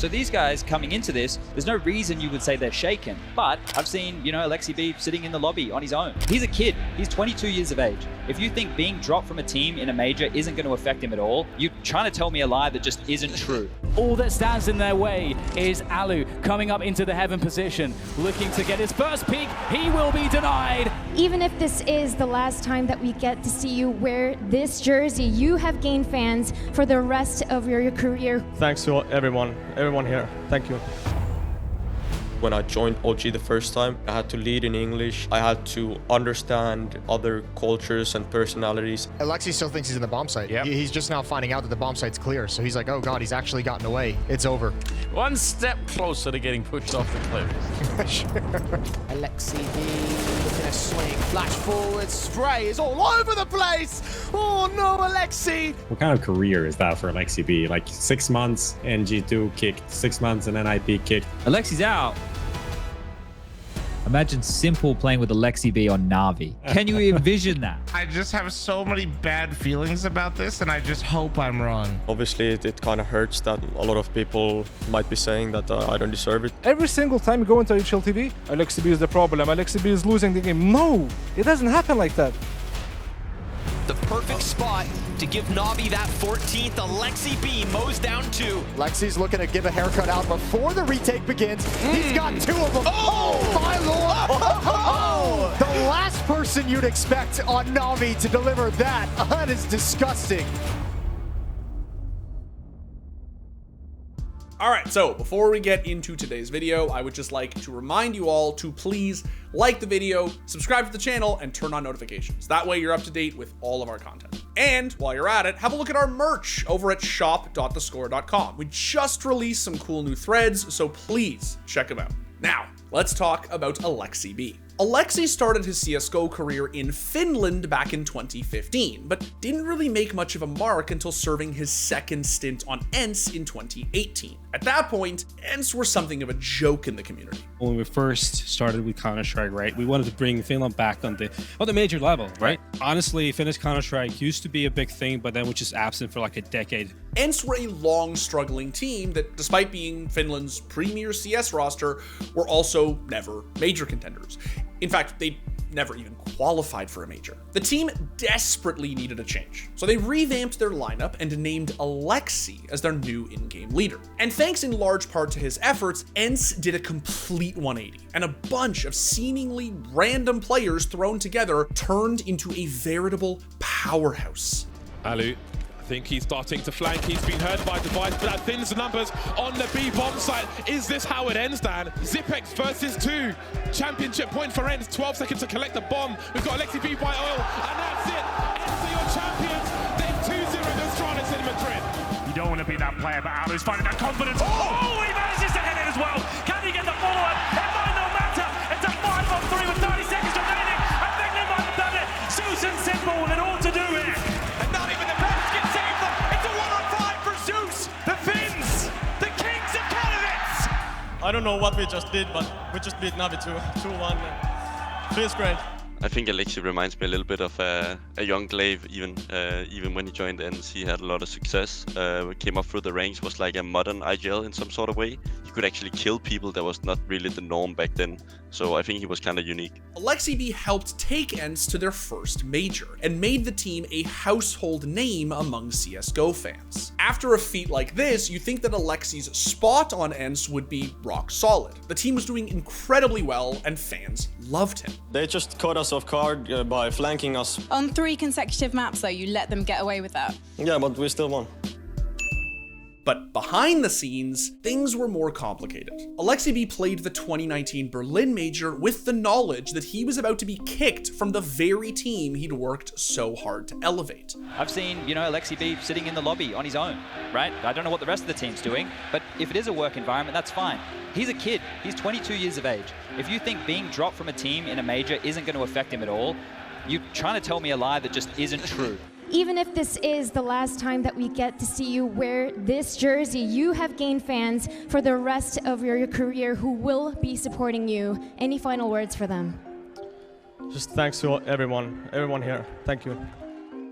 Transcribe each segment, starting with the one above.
So these guys coming into this, there's no reason you would say they're shaken. But I've seen, Aleksib sitting in the lobby on his own. He's a kid. He's 22 years of age. If you think being dropped from a team in a major isn't going to affect him at all, you're trying to tell me a lie that just isn't true. All that stands in their way is Alu coming up into the heaven position, looking to get his first peek. He will be denied. Even if this is the last time that we get to see you wear this jersey, you have gained fans for the rest of your career. Thanks to everyone here. Thank you. When I joined OG the first time, I had to lead in English. I had to understand other cultures and personalities. Aleksi still thinks he's in the bomb site. Yep. He's just now finding out that the bomb site's clear. So he's like, oh God, he's actually gotten away. It's over. One step closer to getting pushed off the cliff. Sure. Aleksi looking to swing, flash forward, spray is all over the place. Oh no, Aleksi! What kind of career is that for Aleksib? Like 6 months and G2 kicked, 6 months and NIP kicked. Aleksi's out. Imagine Simple playing with Aleksib on Na'Vi. Can you envision that? I just have so many bad feelings about this, and I just hope I'm wrong. Obviously, it kind of hurts that a lot of people might be saying that I don't deserve it. Every single time you go into HL TV, Aleksib is the problem. Aleksib is losing the game. No, it doesn't happen like that. The perfect spot to give Na'Vi that 14th. Aleksib mows down 2. Aleksi's looking to give a haircut out before the retake begins. He's got 2 of them. Oh, my lord! Oh, the last person you'd expect on Na'Vi to deliver that. That is disgusting. Alright, so before we get into today's video, I would just like to remind you all to please like the video, subscribe to the channel, and turn on notifications. That way you're up to date with all of our content. And while you're at it, have a look at our merch over at shop.thescore.com. We just released some cool new threads, so please check them out. Now, let's talk about Aleksib. Aleksi started his CSGO career in Finland back in 2015, but didn't really make much of a mark until serving his second stint on ENCE in 2018. At that point, ENCE were something of a joke in the community. When we first started with Counter-Strike, right, we wanted to bring Finland back on the major level, right? Honestly, Finnish Counter-Strike used to be a big thing, but then was just absent for like a decade. ENCE were a long struggling team that, despite being Finland's premier CS roster, were also never major contenders. In fact, they never even qualified for a major. The team desperately needed a change, so they revamped their lineup and named Aleksi as their new in-game leader. And thanks in large part to his efforts, ENCE did a complete 180, and a bunch of seemingly random players thrown together turned into a veritable powerhouse. Alu, I think he's starting to flank. He's been heard by Device, but that thins the numbers on the B bomb site. Is this how it ends, Dan? Zipex versus 2. Championship point for ENCE. 12 seconds to collect the bomb. We've got Aleksib by oil, and that's it. ENCE are your champions. They've 2-0 the Astralis in Madrid. You don't want to be that player, but Alu's finding that confidence. Oh, he manages to hit it as well. Can he get the follow-up? It might not matter. It's a 5-on-3 with 30 seconds remaining. I think they might have done it. Zeus and Simple with it all to do here. And not even the best can save them. It's a 1-on-5 for Zeus. The Finns, the kings of candidates. I don't know what we just did, but we just beat Na'Vi 2-1. Feels great. I think Aleksi reminds me a little bit of a young Glaive, even when he joined ENCE, he had a lot of success. Came up through the ranks, was like a modern IGL in some sort of way. He could actually kill people that was not really the norm back then. So I think he was kind of unique. Aleksib helped take ENCE to their first major and made the team a household name among CSGO fans. After a feat like this, you think that Aleksi's spot on ENCE would be rock solid. The team was doing incredibly well and fans loved him. They just caught us off guard by flanking us. On 3 consecutive maps though, you let them get away with that. Yeah, but we still won. But behind the scenes, things were more complicated. Aleksib played the 2019 Berlin Major with the knowledge that he was about to be kicked from the very team he'd worked so hard to elevate. I've seen, Aleksib sitting in the lobby on his own, right? I don't know what the rest of the team's doing, but if it is a work environment, that's fine. He's a kid. He's 22 years of age. If you think being dropped from a team in a major isn't going to affect him at all, you're trying to tell me a lie that just isn't true. Even if this is the last time that we get to see you wear this jersey, you have gained fans for the rest of your career who will be supporting you. Any final words for them? Just thanks to everyone here. Thank you.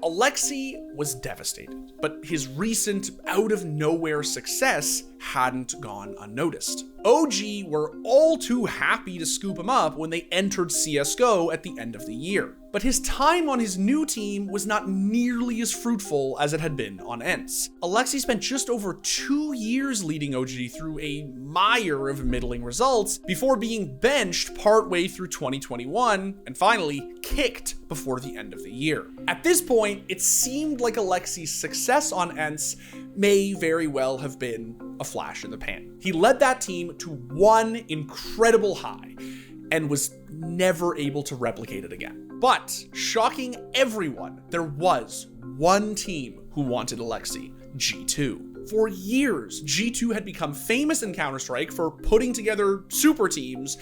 Aleksi was devastated, but his recent out-of-nowhere success hadn't gone unnoticed. OG were all too happy to scoop him up when they entered CSGO at the end of the year. But his time on his new team was not nearly as fruitful as it had been on ENCE. Aleksi spent just over 2 years leading OG through a mire of middling results before being benched partway through 2021 and finally kicked before the end of the year. At this point, it seemed like Aleksi's success on ENCE may very well have been a flash in the pan. He led that team to one incredible high and was never able to replicate it again. But, shocking everyone, there was one team who wanted Aleksi, G2. For years, G2 had become famous in Counter-Strike for putting together super teams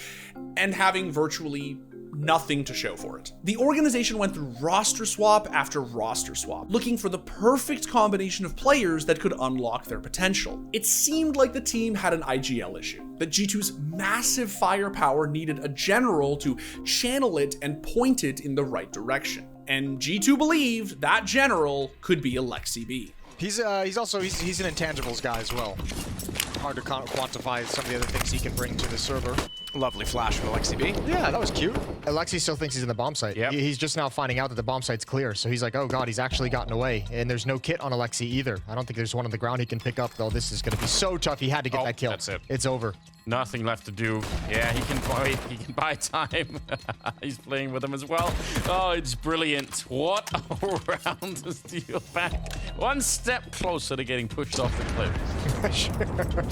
and having virtually nothing to show for it. The organization went through roster swap after roster swap, looking for the perfect combination of players that could unlock their potential. It seemed like the team had an IGL issue, that G2's massive firepower needed a general to channel it and point it in the right direction. And G2 believed that general could be Aleksib. He's an intangibles guy as well. Hard to quantify some of the other things he can bring to the server. Lovely flash from Aleksi. Yeah, that was cute. Aleksi still thinks he's in the bomb site. Yep. He's just now finding out that the bomb site's clear. So he's like, oh god, he's actually gotten away. And there's no kit on Aleksi either. I don't think there's one on the ground he can pick up, though. This is going to be so tough. He had to get that kill. That's it. It's over. Nothing left to do. Yeah, he can buy time. He's playing with him as well. Oh, it's brilliant. What a round to steal back. One step closer to getting pushed off the cliff. Sure.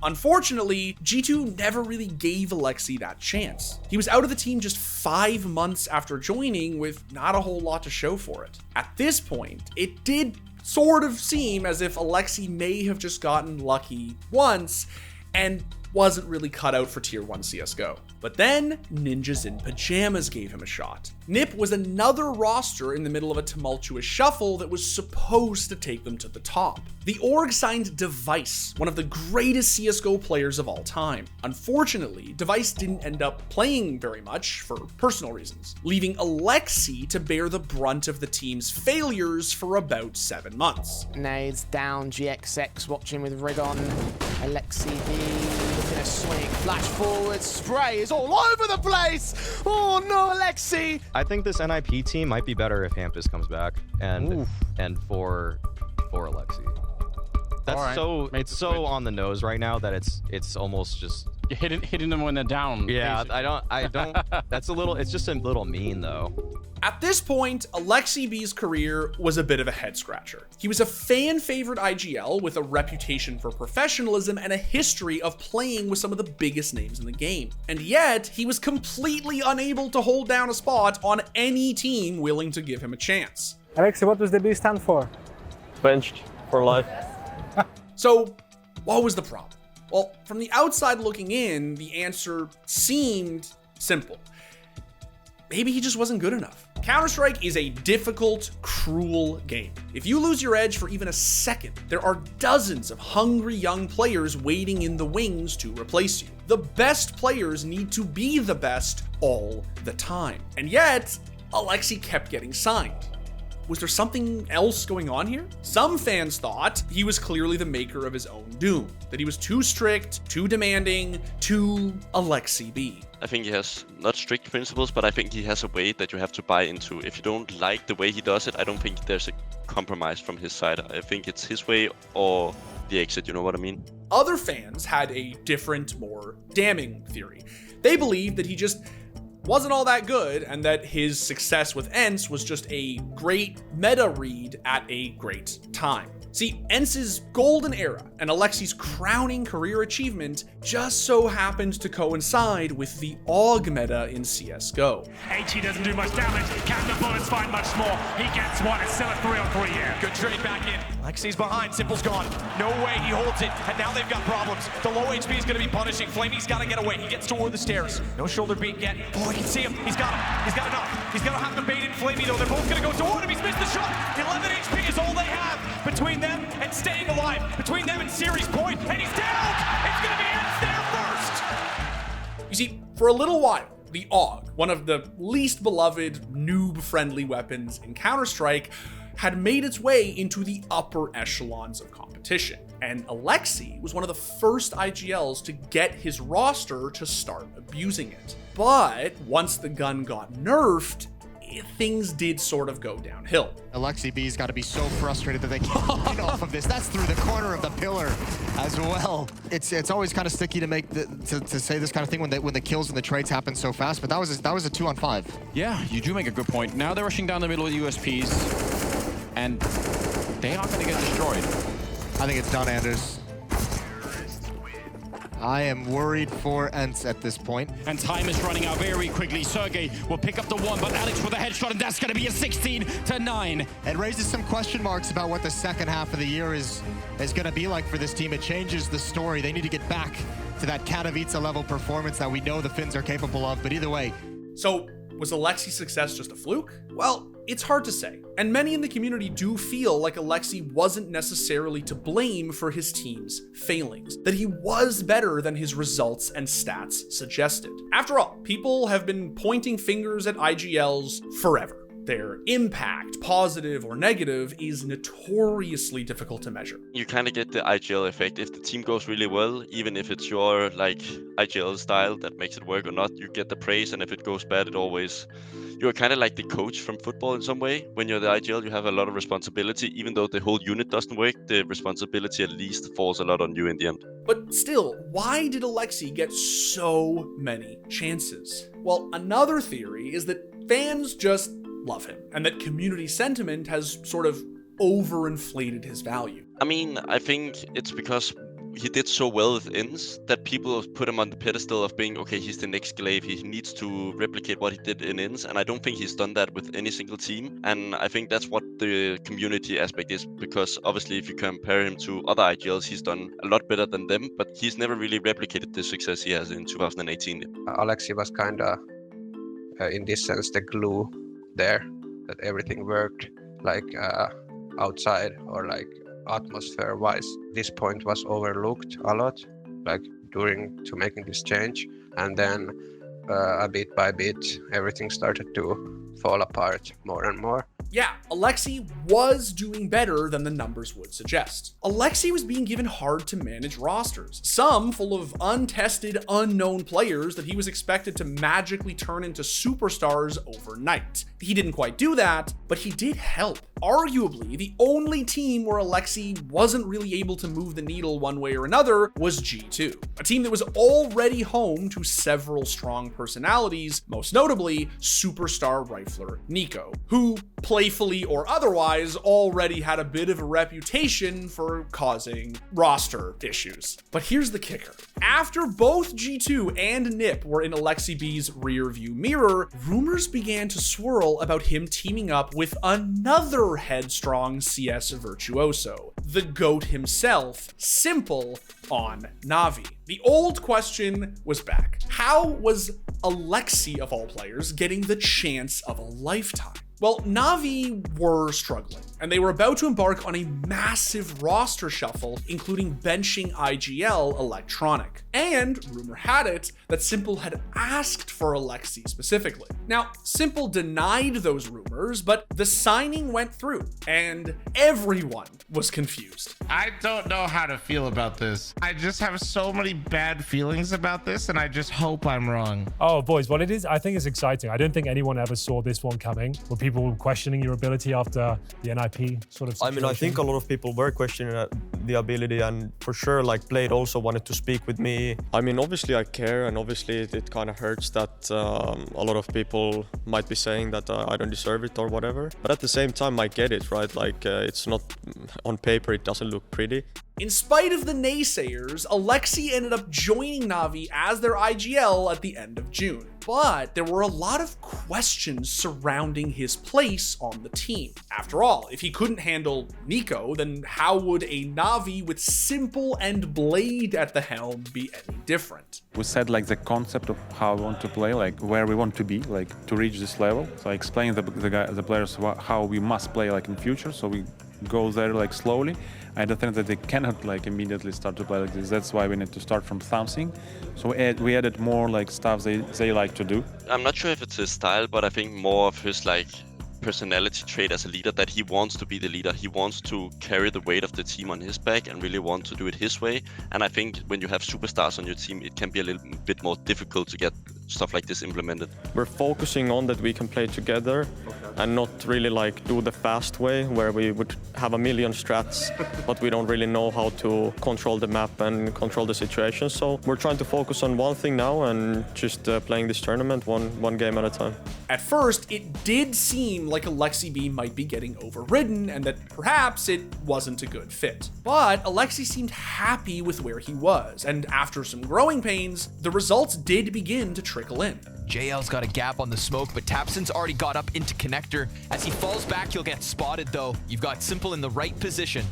Unfortunately, G2 never really gave Aleksi that chance. He was out of the team just 5 months after joining with not a whole lot to show for it. At this point, it did sort of seem as if Aleksi may have just gotten lucky once and wasn't really cut out for Tier 1 CSGO. But then, Ninjas in Pajamas gave him a shot. NiP was another roster in the middle of a tumultuous shuffle that was supposed to take them to the top. The org signed Device, one of the greatest CSGO players of all time. Unfortunately, Device didn't end up playing very much for personal reasons, leaving Aleksi to bear the brunt of the team's failures for about 7 months. Nades down, GXX watching with rig on. Aleksi looking to swing, flash forward, spray is all over the place! Oh no, Aleksi! I think this NIP team might be better if Hampus comes back and for Aleksi. That's it's so on the nose right now that it's almost just hitting them when they're down. Yeah, I don't that's a little, it's just a little mean though. At this point, Aleksib's career was a bit of a head scratcher. He was a fan favorite IGL with a reputation for professionalism and a history of playing with some of the biggest names in the game. And yet, he was completely unable to hold down a spot on any team willing to give him a chance. Aleksi, what does the B stand for? Benched for life. So, what was the problem? Well, from the outside looking in, the answer seemed simple. Maybe he just wasn't good enough. Counter-Strike is a difficult, cruel game. If you lose your edge for even a second, there are dozens of hungry young players waiting in the wings to replace you. The best players need to be the best all the time. And yet, Aleksi kept getting signed. Was there something else going on here? Some fans thought he was clearly the maker of his own doom, that he was too strict, too demanding, too Aleksib. I think he has not strict principles, but I think he has a way that you have to buy into. If you don't like the way he does it, I don't think there's a compromise from his side. I think it's his way or the exit, you know what I mean? Other fans had a different, more damning theory. They believed that he just wasn't all that good and that his success with ENCE was just a great meta read at a great time. See, ENCE's golden era and Aleksi's crowning career achievement just so happened to coincide with the AUG meta in CSGO. HE doesn't do much damage, can the bullets find much more? He gets one, it's still a 3-on-3 here. Good trade back in. Aleksi's behind, Simple's gone. No way, he holds it, and now they've got problems. The low HP is gonna be punishing. Flamey's gotta get away. He gets toward the stairs. No shoulder beat yet. Oh, I can see him. He's got him. He's got enough. He's gonna have to bait in Flamey though. They're both gonna go toward him. He's missed the shot. 11 HP is all they have between them and staying alive. Between them and series point, and he's down! It's gonna be ENCE there first! You see, for a little while, the AUG, one of the least beloved noob-friendly weapons in Counter-Strike, had made its way into the upper echelons of competition. And Aleksi was one of the first IGLs to get his roster to start abusing it. But once the gun got nerfed, things did sort of go downhill. Aleksi B's got to be so frustrated that they can't get off of this. That's through the corner of the pillar as well. It's always kind of sticky to make to say this kind of thing when the kills and the trades happen so fast. But that was a 2-on-5. Yeah, you do make a good point. Now they're rushing down the middle with USPs, and they are going to get destroyed. I think it's Dunn, Anders. I am worried for ENCE at this point. And time is running out very quickly. Sergey will pick up the one, but Alex with a headshot, and that's going to be a 16-9. It raises some question marks about what the second half of the year is going to be like for this team. It changes the story. They need to get back to that Katowice level performance that we know the Finns are capable of, but either way. So was Aleksi's success just a fluke? Well, it's hard to say, and many in the community do feel like Aleksi wasn't necessarily to blame for his team's failings, that he was better than his results and stats suggested. After all, people have been pointing fingers at IGLs forever. Their impact, positive or negative, is notoriously difficult to measure. You kind of get the IGL effect. If the team goes really well, even if it's your IGL style that makes it work or not, you get the praise, and if it goes bad, you're kind of like the coach from football in some way. When you're the IGL, you have a lot of responsibility. Even though the whole unit doesn't work, the responsibility at least falls a lot on you in the end. But still, why did Aleksi get so many chances? Well, another theory is that fans just love him, and that community sentiment has sort of overinflated his value. I mean, I think it's because he did so well with ENCE that people put him on the pedestal of being, okay, he's the next Glaive, he needs to replicate what he did in ENCE, and I don't think he's done that with any single team, and I think that's what the community aspect is, because obviously if you compare him to other IGLs, he's done a lot better than them, but he's never really replicated the success he has in 2018. Aleksi was kind of, in this sense, the glue there, that everything worked outside or atmosphere wise. This point was overlooked a lot, to making this change, and then bit by bit everything started to fall apart more and more. Yeah, Aleksi was doing better than the numbers would suggest. Aleksi was being given hard to manage rosters, some full of untested, unknown players that he was expected to magically turn into superstars overnight. He didn't quite do that, but he did help. Arguably, the only team where Aleksi wasn't really able to move the needle one way or another was G2, a team that was already home to several strong personalities, most notably superstar rifler Nico, who, playfully or otherwise, already had a bit of a reputation for causing roster issues. But here's the kicker. After both G2 and NIP were in Aleksi B's rearview mirror, rumors began to swirl about him teaming up with another headstrong CS virtuoso, the GOAT himself, Simple, on Na'Vi. The old question was back. How was Aleksi, of all players, getting the chance of a lifetime? Well, Na'Vi were struggling, and they were about to embark on a massive roster shuffle, including benching IGL Electronic. And rumor had it that Simple had asked for Aleksi specifically. Now, Simple denied those rumors, but the signing went through, and everyone was confused. I don't know how to feel about this. I just have so many bad feelings about this, and I just hope I'm wrong. Oh, boys, well, I think it's exciting. I don't think anyone ever saw this one coming. With people questioning your ability after the NIP sort of situation. I mean, I think a lot of people were questioning the ability, and for sure, Blade also wanted to speak with me. I mean, obviously I care, and obviously it kind of hurts that a lot of people might be saying that I don't deserve it or whatever. But at the same time, I get it, right? It's not, on paper, it doesn't look pretty. In spite of the naysayers, Aleksi ended up joining Na'Vi as their IGL at the end of June. But there were a lot of questions surrounding his place on the team. After all, if he couldn't handle Nico, then how would a Na'Vi with Simple and Blade at the helm be any different? We said the concept of how we want to play, where we want to be, to reach this level. So I explained the players how we must play in future. So we go there slowly. I don't think that they cannot immediately start to play like this. That's why we need to start from something. So we added more stuff they like to do. I'm not sure if it's his style, but I think more of his personality trait as a leader that he wants to be the leader. He wants to carry the weight of the team on his back and really want to do it his way. And I think when you have superstars on your team, it can be a little bit more difficult to get stuff like this implemented. We're focusing on that we can play together and not really like do the fast way where we would have a million strats, but we don't really know how to control the map and control the situation. So we're trying to focus on one thing now and just playing this tournament one game at a time. At first, it did seem like Aleksib might be getting overridden and that perhaps it wasn't a good fit. But Aleksi seemed happy with where he was, and after some growing pains, the results did begin to trickle in. JL's got a gap on the smoke, but Tapson's already got up into connector. As he falls back, he'll get spotted though. You've got Simple in the right position.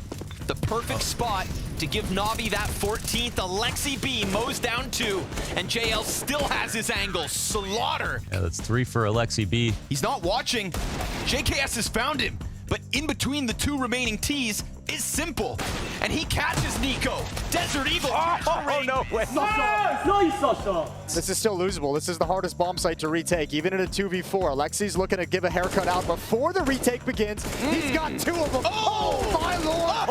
The perfect spot to give Navi that 14th. Aleksib mows down 2, and JL still has his angle. Slaughter. Yeah, that's 3 for Aleksib. He's not watching. JKS has found him, but in between the 2 remaining T's is Simple, and he catches Nico. Desert Eagle. Oh, no way. This is still losable. This is the hardest bomb site to retake, even in a 2v4. Aleksi's looking to give a haircut out before the retake begins. He's got 2 of them. Oh, my lord.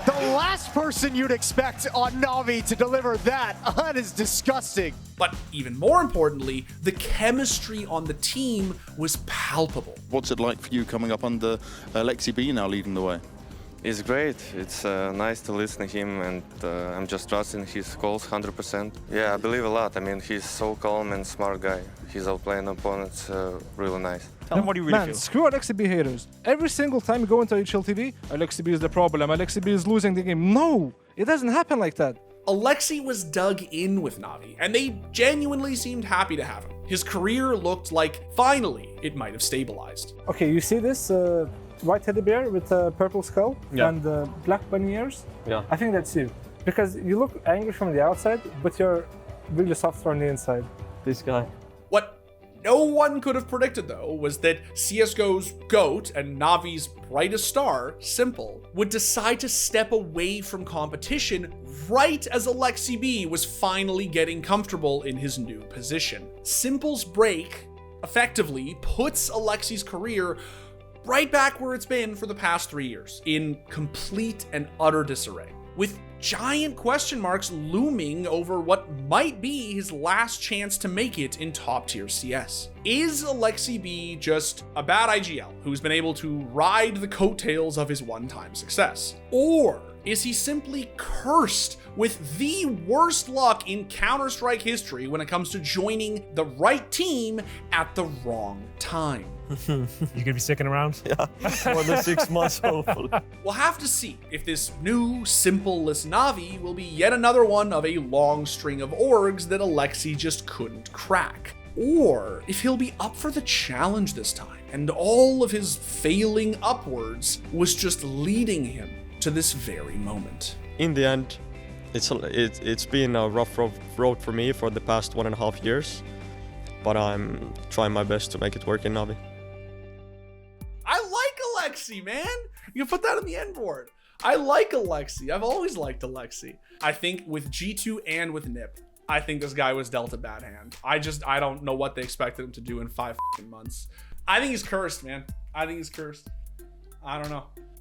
The last person you'd expect on Navi to deliver that. That is disgusting. But even more importantly, the chemistry on the team was palpable. What's it like for you coming up under Aleksib now leading the way? It's great. It's nice to listen to him, and I'm just trusting his calls 100%. Yeah, I believe a lot. I mean, he's so calm and smart guy. He's outplaying opponents really nice. Tell him what you really feel. Screw Aleksib haters. Every single time you go into HLTV, Aleksib is the problem. Aleksib is losing the game. No, it doesn't happen like that. Aleksi was dug in with Navi, and they genuinely seemed happy to have him. His career looked like finally it might have stabilized. Okay, you see this white teddy bear with a purple skull and black bunny ears? Yeah. I think that's you. Because you look angry from the outside, but you're really soft on the inside. This guy. What no one could have predicted, though, was that CSGO's GOAT and Navi's brightest star, Simple, would decide to step away from competition right as Aleksib was finally getting comfortable in his new position. Simple's break effectively puts Aleksi's career right back where it's been for the past 3 years, in complete and utter disarray, with giant question marks looming over what might be his last chance to make it in top-tier CS. Is Aleksib just a bad IGL who's been able to ride the coattails of his one-time success? Or is he simply cursed with the worst luck in Counter-Strike history when it comes to joining the right team at the wrong time? You gonna be sticking around? Yeah, more than 6 months, hopefully. We'll have to see if this new, simple-less Navi will be yet another one of a long string of orgs that Aleksi just couldn't crack. Or if he'll be up for the challenge this time, and all of his failing upwards was just leading him to this very moment. In the end, it's been a rough road for me for the past 1.5 years, but I'm trying my best to make it work in Navi. I like Aleksi, man. You can put that on the end board. I like Aleksi. I've always liked Aleksi. I think with G2 and with Nip, I think this guy was dealt a bad hand. I don't know what they expected him to do in 5 months. I think he's cursed, man. I think he's cursed. I don't know.